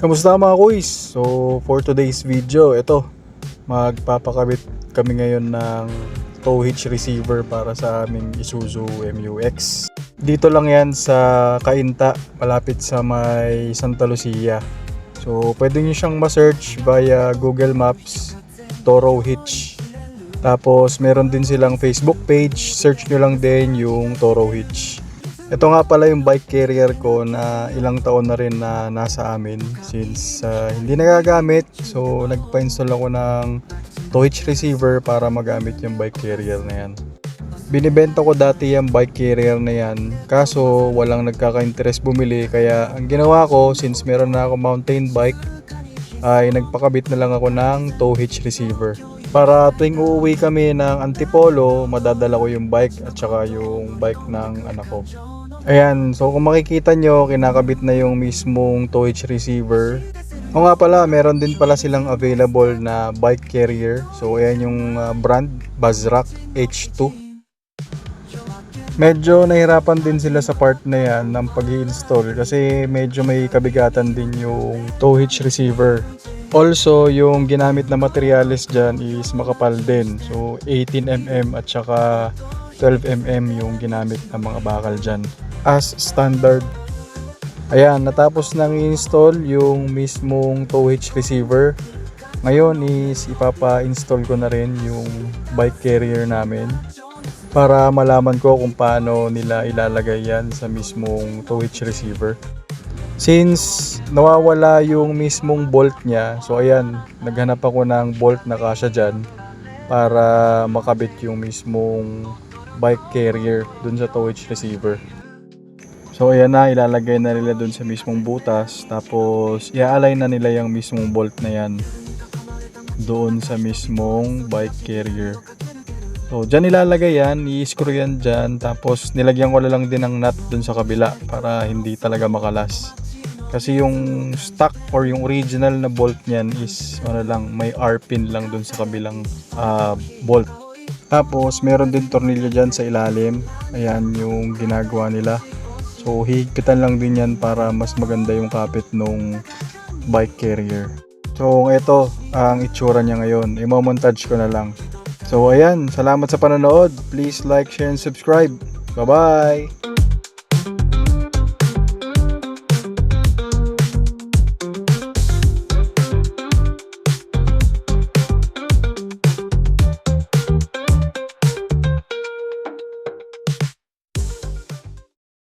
Kamusta mga kuys? So for today's video, ito magpapakabit kami ngayon ng tow hitch receiver para sa aming Isuzu MU-X. Dito lang yan sa Cainta, malapit sa may Santa Lucia. So pwede nyo siyang ma-search via Google Maps, Toro Hitch. Tapos meron din silang Facebook page, search nyo lang din yung Toro Hitch. Ito nga pala yung bike carrier ko na ilang taon na rin na nasa amin since hindi nagagamit. So nagpa-install ako ng tow hitch receiver para magamit yung bike carrier na yan. Binibenta ko dati yung bike carrier na yan, kaso walang nagkaka-interest bumili, kaya ang ginawa ko since meron na ako mountain bike ay nagpakabit na lang ako ng tow hitch receiver. Para tuwing uuwi kami ng Antipolo, madadala ko yung bike at saka yung bike ng anak ko. Ayan, so kung makikita nyo, kinakabit na yung mismong tow hitch receiver. O nga pala, meron din pala silang available na bike carrier. So ayan yung brand, Bazrak H2. Medyo nahirapan din sila sa part na yan ng pag-i-install kasi medyo may kabigatan din yung tow hitch receiver. Also, yung ginamit na materials dyan is makapal din. So 18mm at saka 12mm yung ginamit na mga bakal dyan as standard. Ayan, natapos nang i-install yung mismong tow hitch receiver. Ngayon is ipapa-install ko na rin yung bike carrier namin para malaman ko kung paano nila ilalagay yan sa mismong tow hitch receiver. Since nawawala yung mismong bolt niya, so ayan, naghanap ako ng bolt na kasya dyan para makabit yung mismong bike carrier dun sa tow hitch receiver. So ayan na, ilalagay na nila dun sa mismong butas, tapos i-align na nila yung mismong bolt na yan doon sa mismong bike carrier. So dyan ilalagay yan, i-screw yan dyan, tapos nilagyan ko na lang din ng nut dun sa kabila para hindi talaga makalas. Kasi yung stock or yung original na bolt niyan is may R-pin lang dun sa kabilang bolt. Tapos meron din tornilyo dyan sa ilalim. Ayan yung ginagawa nila. So hihigpitan lang din yan para mas maganda yung kapit nung bike carrier. So ito ang itsura niya ngayon. I-montage ko na lang. So ayan, salamat sa panonood. Please like, share, and subscribe. Bye bye!